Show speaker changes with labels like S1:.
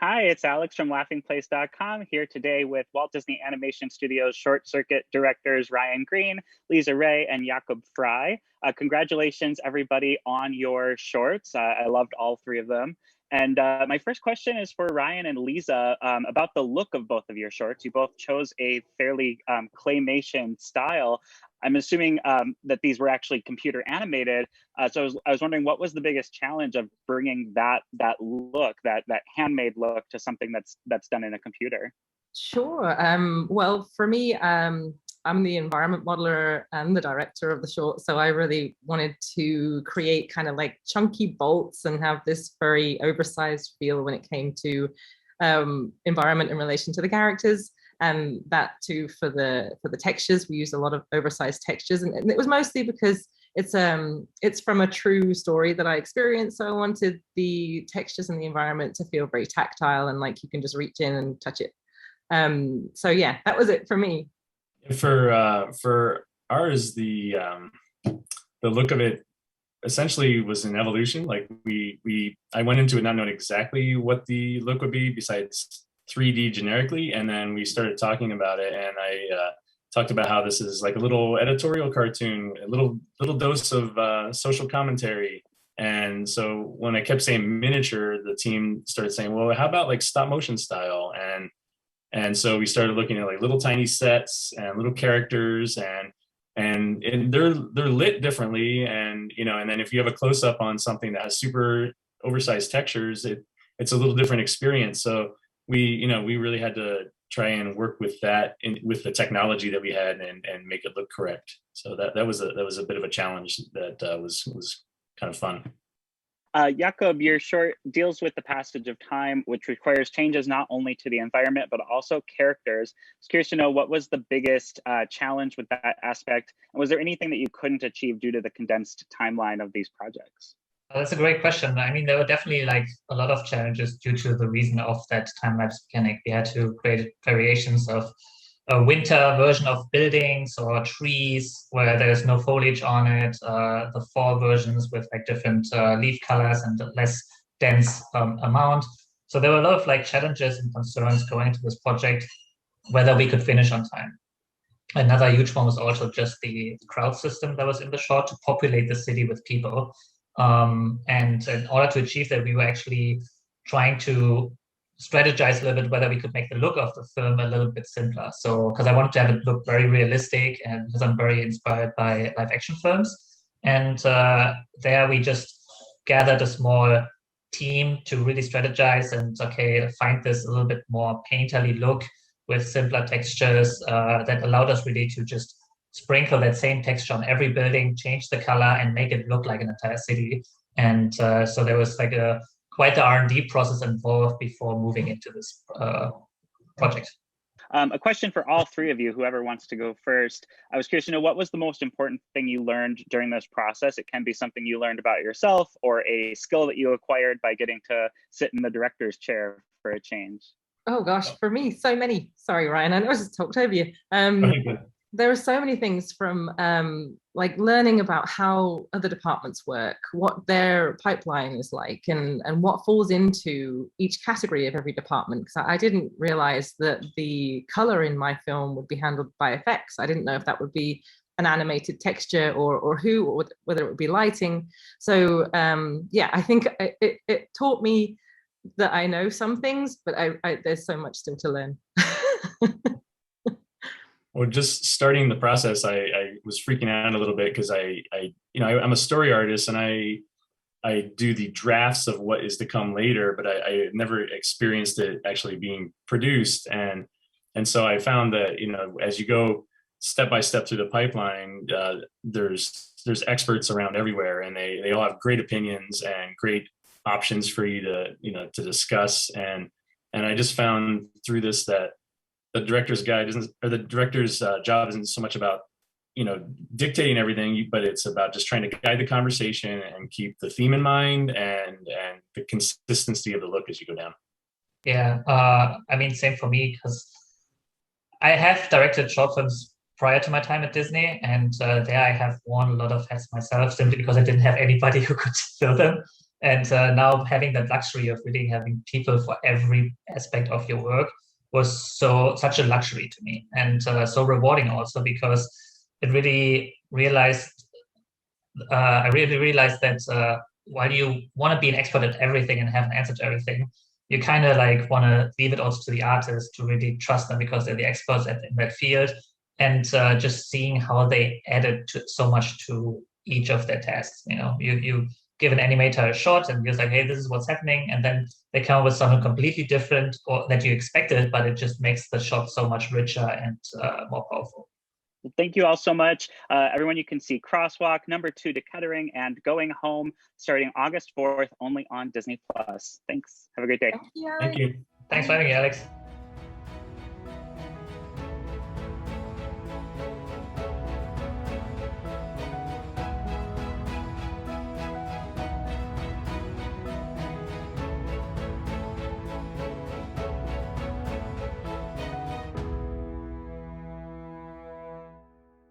S1: Hi, it's Alex from laughingplace.com here today with Walt Disney Animation Studios short circuit directors Ryan Green, Liza Rhea, and Jacob Frey. Congratulations, everybody, on your shorts. I loved all three of them. And my first question is for Ryan and Liza about the look of both of your shorts. You both chose a fairly claymation style. I'm assuming that these were actually computer animated. So I was wondering, what was the biggest challenge of bringing that look, that handmade look, to something that's done in a computer?
S2: Sure. Well, for me, I'm the environment modeler and the director of the short, so I really wanted to create kind of like chunky bolts and have this very oversized feel when it came to environment in relation to the characters. And that too for the textures, we used a lot of oversized textures, and it was mostly because it's from a true story that I experienced. So I wanted the textures and the environment to feel very tactile and like you can just reach in and touch it. So yeah, that was it for me.
S3: For ours, the look of it essentially was an evolution. Like I went into it not knowing exactly what the look would be besides 3D generically, and then we started talking about it, and I talked about how this is like a little editorial cartoon, a little dose of social commentary. And so when I kept saying miniature, the team started saying, well, how about like stop motion style? And so we started looking at like little tiny sets and little characters, and they're lit differently. And and then if you have a close up on something that has super oversized textures, it's a little different experience. So we really had to try and work with that with the technology that we had and make it look correct. So that was a bit of a challenge that was kind of fun.
S1: Jacob, your short deals with the passage of time, which requires changes not only to the environment, but also characters. I was curious to know, what was the biggest challenge with that aspect? And was there anything that you couldn't achieve due to the condensed timeline of these projects?
S4: That's a great question. I mean, there were definitely like a lot of challenges due to the reason of that time-lapse mechanic. We had to create variations of a winter version of buildings or trees where there's no foliage on it, the fall versions with like different leaf colors and less dense amount. So there were a lot of like challenges and concerns going into this project, whether we could finish on time. Another huge one was also just the crowd system that was in the shot to populate the city with people. And in order to achieve that, we were actually trying to strategize a little bit whether we could make the look of the film a little bit simpler. So, because I wanted to have it look very realistic, and because I'm very inspired by live action films. And there we just gathered a small team to really strategize and find this a little bit more painterly look with simpler textures that allowed us really to just sprinkle that same texture on every building, change the color, and make it look like an entire city. And so there was like quite the R&D process involved before moving into this project.
S1: A question for all three of you, whoever wants to go first. I was curious to know, what was the most important thing you learned during this process? It can be something you learned about yourself or a skill that you acquired by getting to sit in the director's chair for a change.
S2: Oh gosh, for me, so many. Sorry, Ryan, I know I just talked over you. There are so many things from like learning about how other departments work, what their pipeline is like, and what falls into each category of every department. Because I didn't realize that the color in my film would be handled by effects. I didn't know if that would be an animated texture or whether it would be lighting. So yeah, I think it taught me that I know some things, but there's so much still to learn.
S3: Well, just starting the process, I was freaking out a little bit because I'm a story artist and I do the drafts of what is to come later, but I never experienced it actually being produced. And so I found that, as you go step by step through the pipeline, there's experts around everywhere, and they all have great opinions and great options for you to discuss. And I just found through this that the director's job isn't so much about dictating everything, but it's about just trying to guide the conversation and keep the theme in mind and the consistency of the look as you go down.
S4: Yeah, I mean, same for me, because I have directed short films prior to my time at Disney, and there I have worn a lot of hats myself simply because I didn't have anybody who could fill them. And now having that luxury of really having people for every aspect of your work was such a luxury to me, and so rewarding also, because it really realized I really realized that while you want to be an expert at everything and have an answer to everything, you kind of like want to leave it also to the artists to really trust them because they're the experts in that field, and just seeing how they added so much to each of their tasks. You know, you give an animator a shot and you're like, hey, this is what's happening, and then they come up with something completely different or that you expected, but it just makes the shot so much richer and more powerful.
S1: Thank you all so much. Everyone, you can see Crosswalk, #2 to Kettering, and Going Home starting August 4th, only on Disney+. Thanks. Have a great day.
S2: Thank you.
S3: Thank you.
S4: Thanks for having me, Alex.